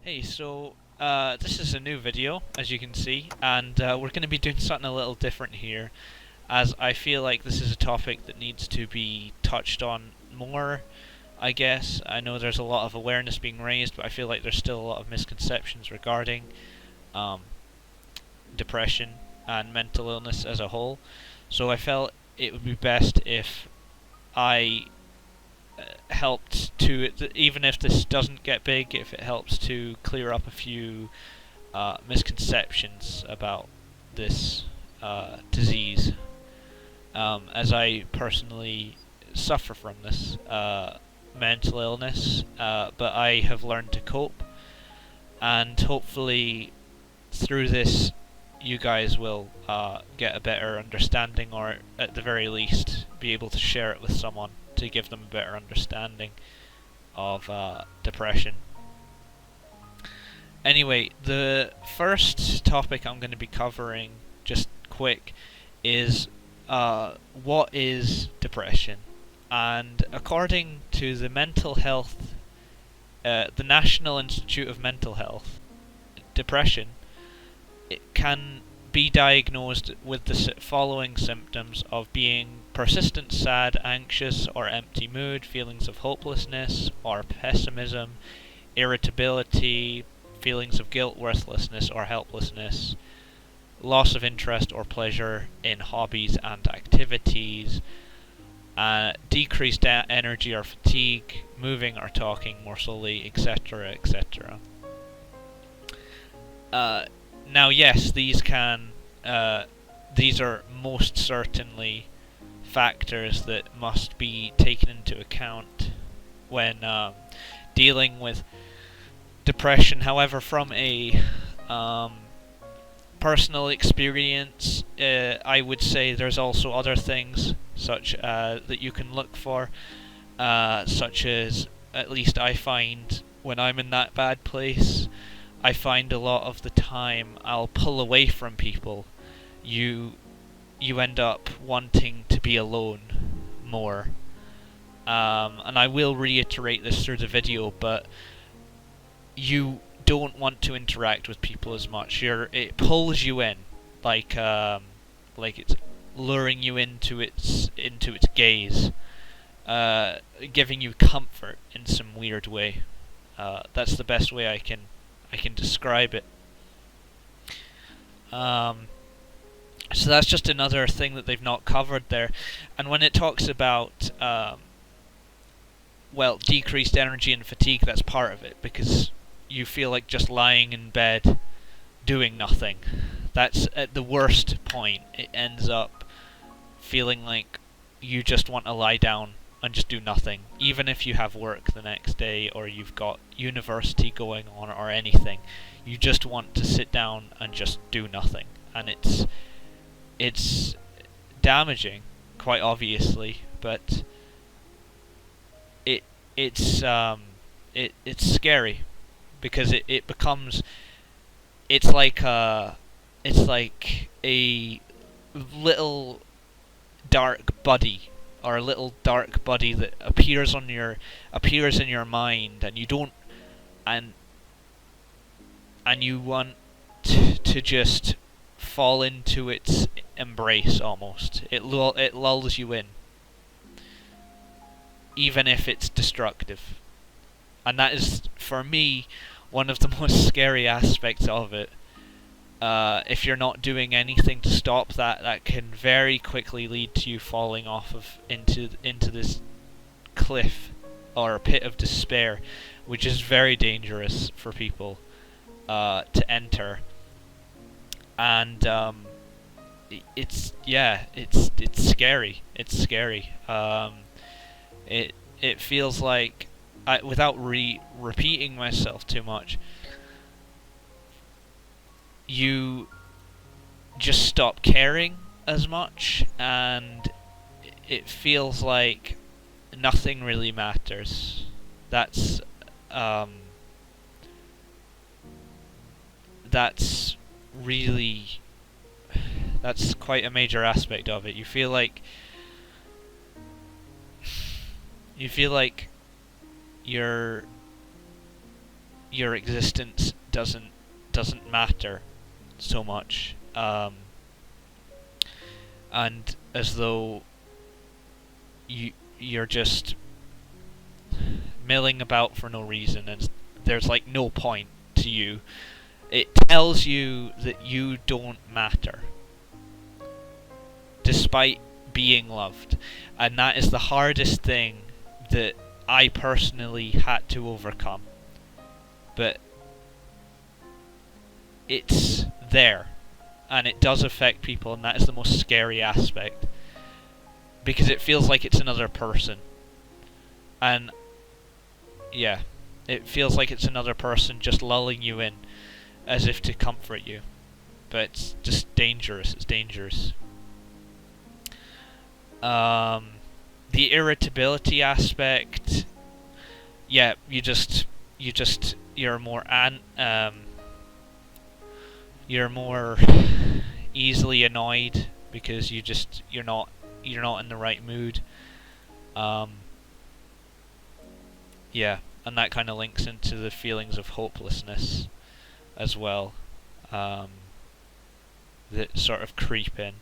Hey, so this is a new video, as you can see, and we're going to be doing something a little different here, as I feel like this is a topic that needs to be touched on more, I guess. I know there's a lot of awareness being raised, but I feel like there's still a lot of misconceptions regarding um, depression and mental illness as a whole. So I felt it would be best if I helped to, even if this doesn't get big, if it helps to clear up a few misconceptions about this disease, as I personally suffer from this mental illness, but I have learned to cope, and hopefully through this you guys will get a better understanding, or at the very least be able to share it with someone to give them a better understanding of depression. Anyway, the first topic I'm going to be covering, just quick, is what is depression? And according to the the National Institute of Mental Health, depression, it can be diagnosed with the following symptoms of being persistent sad, anxious, or empty mood, feelings of hopelessness or pessimism, irritability, feelings of guilt, worthlessness, or helplessness, loss of interest or pleasure in hobbies and activities, decreased energy or fatigue, moving or talking more slowly, etc., etc. Now, yes, these are most certainly factors that must be taken into account when dealing with depression. However, from a personal experience, I would say there's also other things such that you can look for, such as, at least I find when I'm in that bad place, I find a lot of the time I'll pull away from people. You end up wanting to be alone more. And I will reiterate this through the video, but you don't want to interact with people as much. It pulls you in, like it's luring you into its gaze, giving you comfort in some weird way. That's the best way I can describe it. So that's just another thing that they've not covered there. And when it talks about decreased energy and fatigue, that's part of it, because you feel like just lying in bed doing nothing. That's at the worst point. It ends up feeling like you just want to lie down and just do nothing, even if you have work the next day or you've got university going on or anything. You just want to sit down and just do nothing, and it's damaging, quite obviously, but it's scary, because it becomes, it's like a little dark buddy, or a little dark buddy that appears in your mind, and you don't and you want to just fall into its embrace almost. It lulls you in, even if it's destructive. And that is, for me, one of the most scary aspects of it. If you're not doing anything to stop that, that can very quickly lead to you falling off into this cliff or a pit of despair, which is very dangerous for people to enter. And it's scary. It's scary. It feels like, without repeating myself too much, you just stop caring as much, and it feels like nothing really matters. That's really, that's quite a major aspect of it. You feel like you're your existence doesn't matter so much, and as though you're just milling about for no reason, and there's like no point to you. It tells you that you don't matter, despite being loved, and that is the hardest thing that I personally had to overcome. But it's there, and it does affect people, and that is the most scary aspect, because it feels like it's another person. And yeah, it feels like it's another person just lulling you in as if to comfort you. But it's just dangerous. It's dangerous. The irritability aspect, yeah, you're more easily annoyed because you're not in the right mood. Yeah, and that kind of links into the feelings of hopelessness as well, that sort of creep in.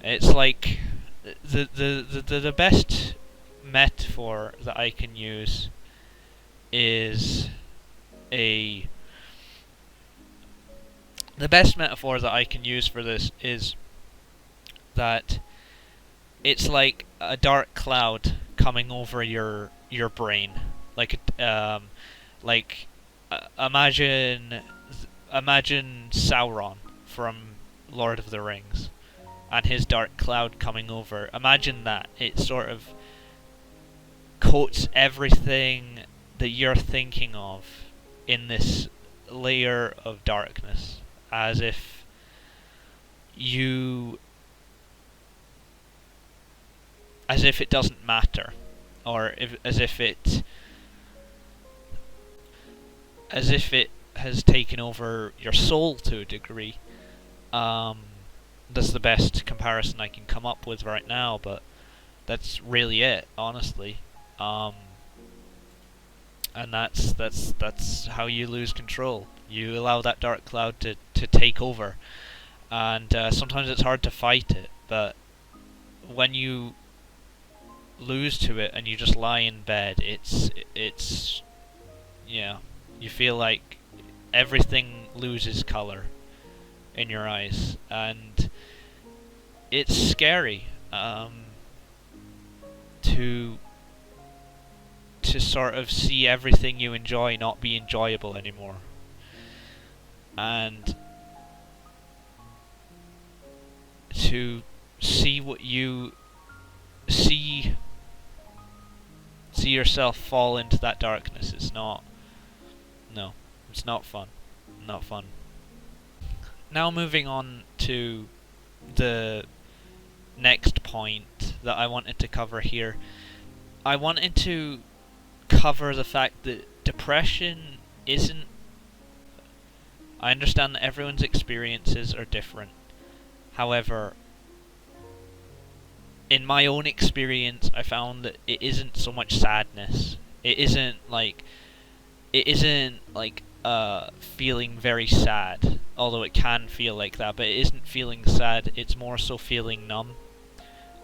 It's like the best metaphor that I can use is the best metaphor that I can use for this is that it's like a dark cloud coming over your brain, imagine Sauron from Lord of the Rings, and his dark cloud coming over. Imagine that. It sort of coats everything that you're thinking of in this layer of darkness, as if it doesn't matter, or as if it has taken over your soul to a degree. That's the best comparison I can come up with right now, but that's really it, honestly. And that's how you lose control. You allow that dark cloud to take over, and sometimes it's hard to fight it, but when you lose to it and you just lie in bed, it's yeah, you feel like everything loses color in your eyes, and it's scary to sort of see everything you enjoy not be enjoyable anymore, and to see what you see yourself fall into that darkness. It's not fun. Not fun. Now moving on to the next point that I wanted to cover here. I wanted to cover the fact that depression isn't... I understand that everyone's experiences are different. However, in my own experience, I found that it isn't so much sadness. It isn't like feeling very sad, although it can feel like that, but it isn't feeling sad, it's more so feeling numb.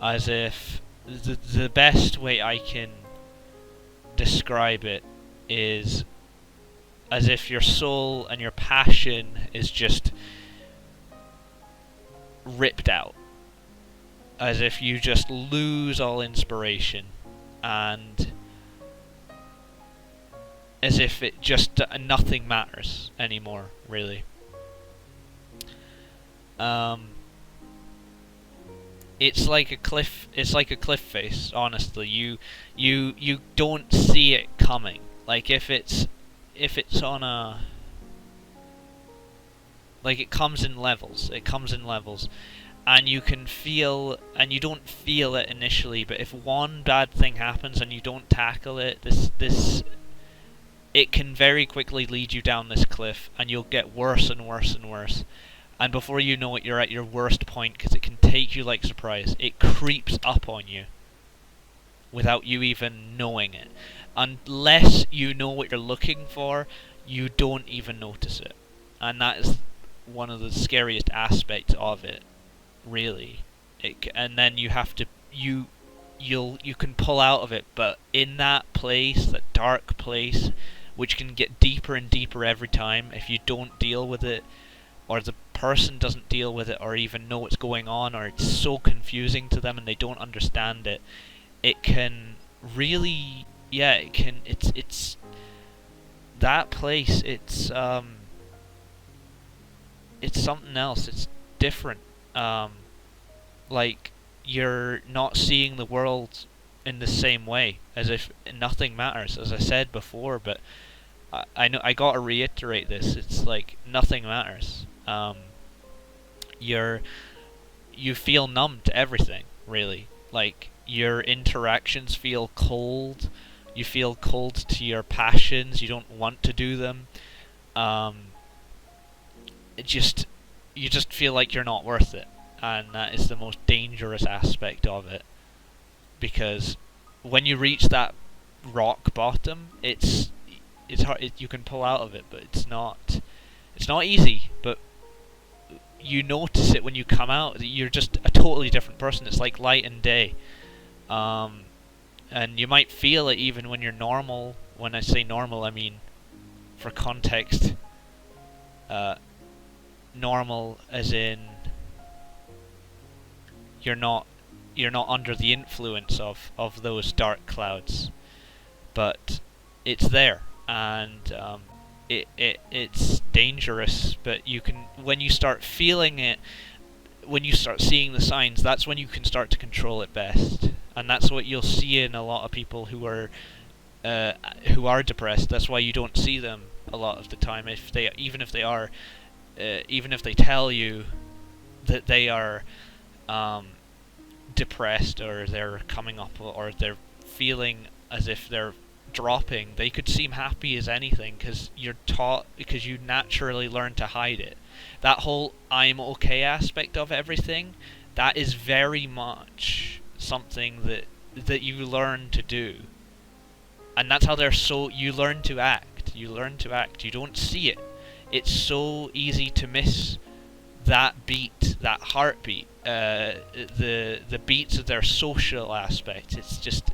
As if the best way I can describe it is as if your soul and your passion is just ripped out. As if you just lose all inspiration, and as if it just nothing matters anymore, really. It's like a cliff. It's like a cliff face. Honestly, you don't see it coming. Like if it's on a, like, it comes in levels. It comes in levels. And you can feel, and you don't feel it initially, but if one bad thing happens and you don't tackle it, it can very quickly lead you down this cliff, and you'll get worse and worse and worse. And before you know it, you're at your worst point, because it can take you like surprise. It creeps up on you without you even knowing it. Unless you know what you're looking for, you don't even notice it. And that is one of the scariest aspects of it, really. And then you have to you can pull out of it, but in that place, that dark place, which can get deeper and deeper every time if you don't deal with it, or the person doesn't deal with it, or even know what's going on, or it's so confusing to them and they don't understand it. It can really, yeah, it can. It's that place. It's something else. It's different. Like you're not seeing the world in the same way, as if nothing matters, as I said before. But I know I gotta reiterate this. It's like nothing matters. You feel numb to everything, really. Like your interactions feel cold. You feel cold to your passions. You don't want to do them. It just you just feel like you're not worth it, and that is the most dangerous aspect of it. Because when you reach that rock bottom, it's hard. You can pull out of it, but it's not easy. But you notice it when you come out. You're just a totally different person. It's like light and day. And you might feel it even when you're normal. When I say normal, I mean, for context, normal as in you're not under the influence of those dark clouds, but it's there, and it's dangerous. But you can, when you start feeling it, when you start seeing the signs, that's when you can start to control it best. And that's what you'll see in a lot of people who are depressed. That's why you don't see them a lot of the time. Even if they tell you that they are depressed, or they're coming up, or they're feeling as if they're dropping, they could seem happy as anything, because you naturally learn to hide it. That whole I'm okay aspect of everything, that is very much something that you learn to do. And that's how you learn to act. You don't see it. It's so easy to miss that beat, that heartbeat, the beats of their social aspect. It's just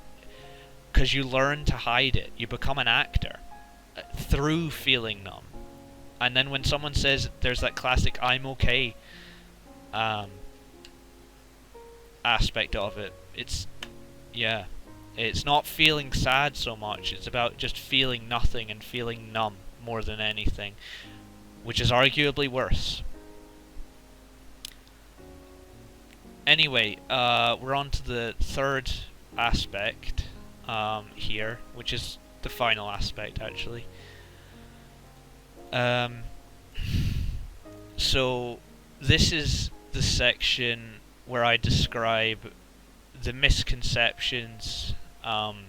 because you learn to hide it. You become an actor through feeling numb. And then when someone says, there's that classic I'm okay aspect of it, it's not feeling sad so much. It's about just feeling nothing and feeling numb more than anything, which is arguably worse. Anyway, we're on to the third aspect here, which is the final aspect, actually. So this is the section where I describe the misconceptions about,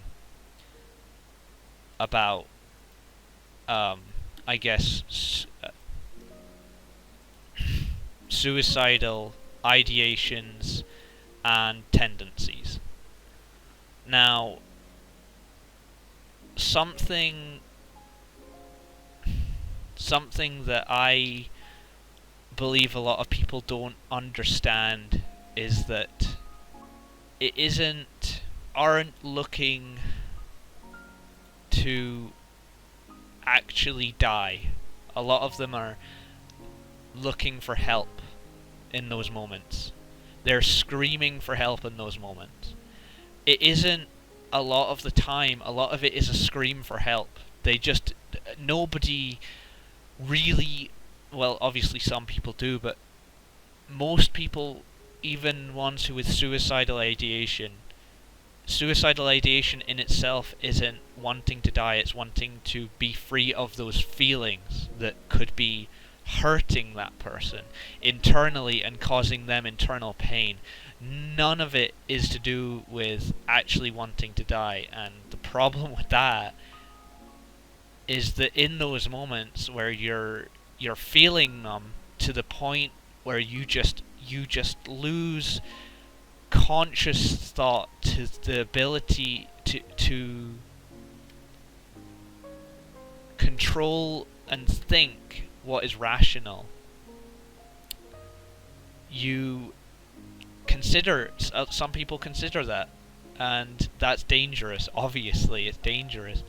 I guess, suicidal ideations and tendencies. Now, something that I believe a lot of people don't understand is that aren't looking to actually die. A lot of them are looking for help in those moments. They're screaming for help in those moments. It isn't a lot of the time. A lot of it is a scream for help. Nobody really, well, obviously some people do, but most people, even ones who with suicidal ideation in itself isn't wanting to die. It's wanting to be free of those feelings that could be hurting that person internally and causing them internal pain. None of it is to do with actually wanting to die. And the problem with that is that in those moments where you're feeling numb to the point where you just lose conscious thought, to the ability to control and think what is rational, you consider, some people consider that, and that's dangerous. Obviously it's dangerous.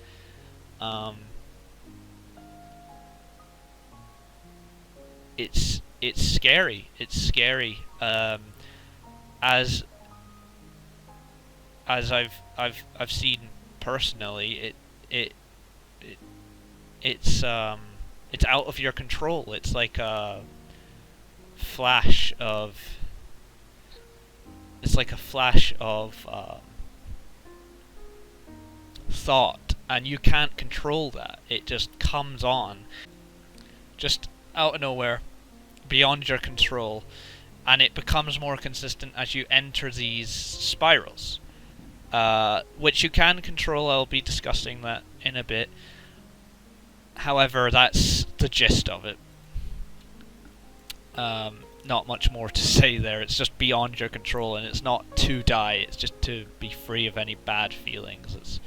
It's scary. It's scary. As I've seen personally, it's out of your control. It's like a flash of thought, and you can't control that. It just comes on, just out of nowhere, beyond your control, and it becomes more consistent as you enter these spirals, which you can control. I'll be discussing that in a bit. However, that's the gist of it. Not much more to say there. It's just beyond your control, and it's not to die, it's just to be free of any bad feelings. It's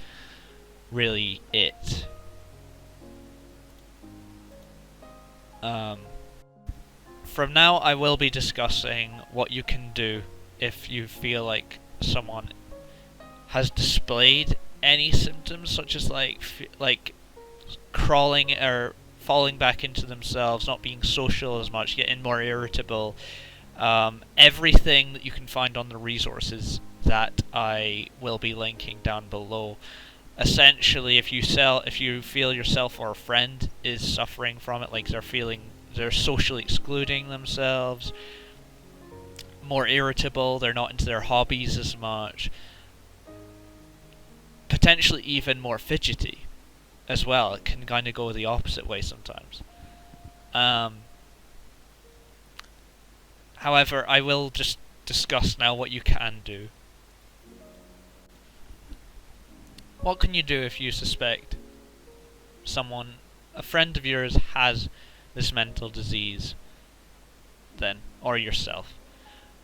really it. From now I will be discussing what you can do if you feel like someone has displayed any symptoms, such as like crawling or falling back into themselves, not being social as much, getting more irritable. Everything that you can find on the resources that I will be linking down below. Essentially, if you feel yourself or a friend is suffering from it, like they're socially excluding themselves, more irritable, they're not into their hobbies as much, potentially even more fidgety as well. It can kind of go the opposite way sometimes. However, I will just discuss now what you can do. What can you do if you suspect a friend of yours has this mental disease, then, or yourself?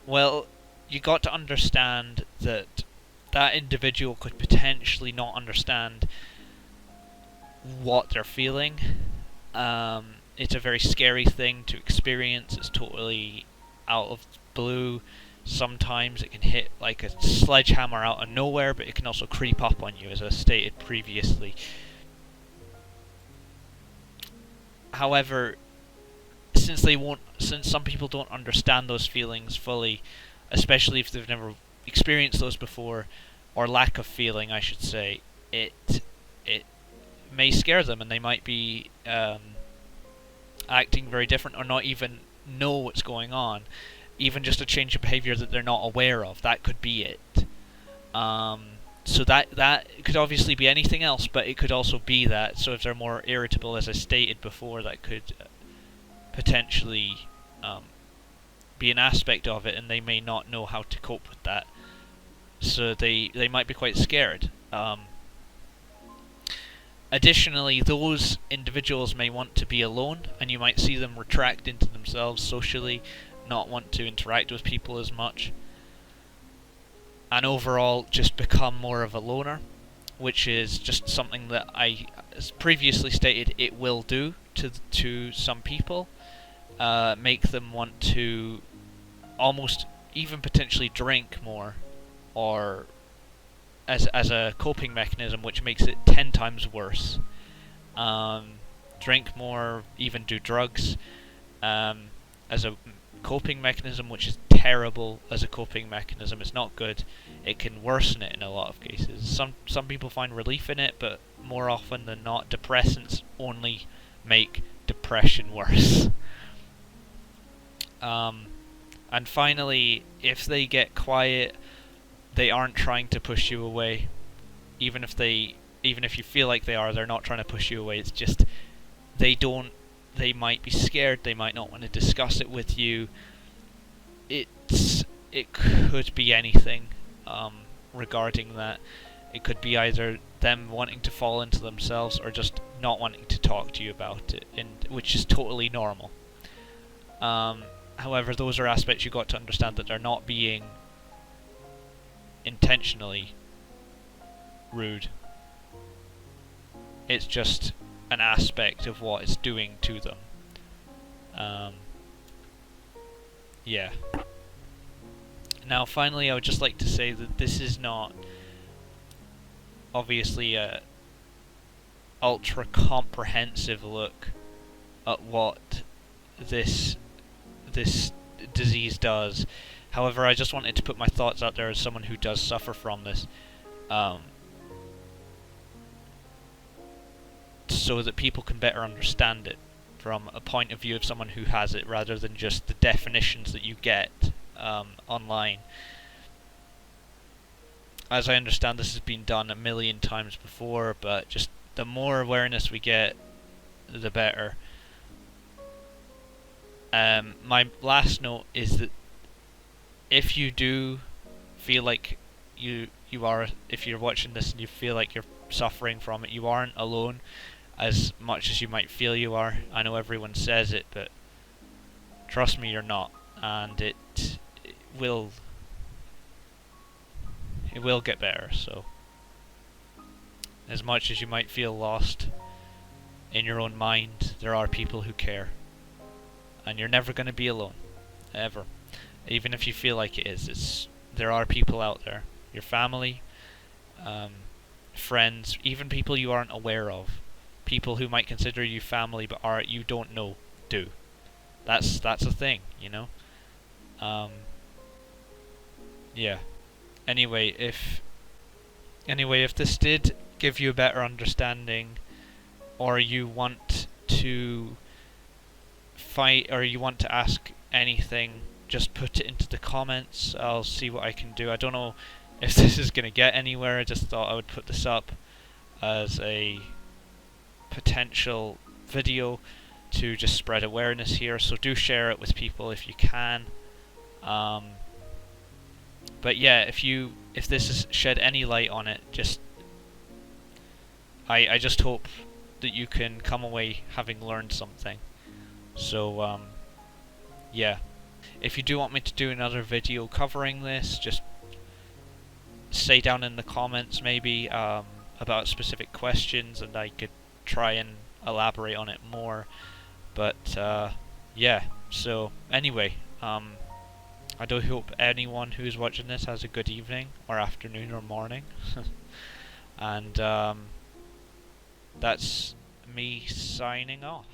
Well, you got to understand that that individual could potentially not understand what they're feeling. It's a very scary thing to experience. It's totally out of the blue. Sometimes it can hit like a sledgehammer out of nowhere, but it can also creep up on you, as I stated previously. However, since some people don't understand those feelings fully, especially if they've never experienced those before, or lack of feeling, I should say, it may scare them, and they might be acting very different, or not even know what's going on. Even just a change of behaviour that they're not aware of, that could be it. So that could obviously be anything else, but it could also be that. So if they're more irritable, as I stated before, that could potentially be an aspect of it, and they may not know how to cope with that. So they might be quite scared. Additionally, those individuals may want to be alone, and you might see them retract into themselves socially, not want to interact with people as much, and overall just become more of a loner, which is just something that I, as previously stated, it will do to some people, make them want to almost even potentially drink more, or as a coping mechanism, which makes it 10 times worse. Drink more, even do drugs, as a coping mechanism, which is terrible as a coping mechanism. It's not good. It can worsen it in a lot of cases. Some people find relief in it, but more often than not, depressants only make depression worse. And finally, if they get quiet, they aren't trying to push you away. Even if you feel like they are, they're not trying to push you away. It's just they might be scared, they might not want to discuss it with you. It could be anything regarding that. It could be either them wanting to fall into themselves, or just not wanting to talk to you about it, which is totally normal. However, those are aspects you got to understand, that they're not being intentionally rude. It's just an aspect of what it's doing to them. Yeah. Now, finally, I would just like to say that this is not obviously a ultra comprehensive look at what this disease does. However, I just wanted to put my thoughts out there as someone who does suffer from this, so that people can better understand it from a point of view of someone who has it, rather than just the definitions that you get online. As I understand, this has been done a million times before, but just the more awareness we get, the better. My last note is that if you do feel like you are, if you're watching this and you feel like you're suffering from it, you aren't alone as much as you might feel you are. I know everyone says it, but trust me, you're not, and it will get better. So, as much as you might feel lost in your own mind, there are people who care, and you're never going to be alone, ever. Even if you feel like it is, there are people out there, your family, friends, even people you aren't aware of, people who might consider you family but you don't know do. That's a thing, you know. Yeah. Anyway, if this did give you a better understanding, or you want to fight, or you want to ask anything, just put it into the comments. I'll see what I can do. I don't know if this is going to get anywhere. I just thought I would put this up as a potential video to just spread awareness here, so do share it with people if you can. But yeah, if this has shed any light on it, I just hope that you can come away having learned something. So yeah, if you do want me to do another video covering this, just say down in the comments maybe about specific questions, and I could try and elaborate on it more. But yeah, so anyway, I do hope anyone who's watching this has a good evening or afternoon or morning. And that's me signing off.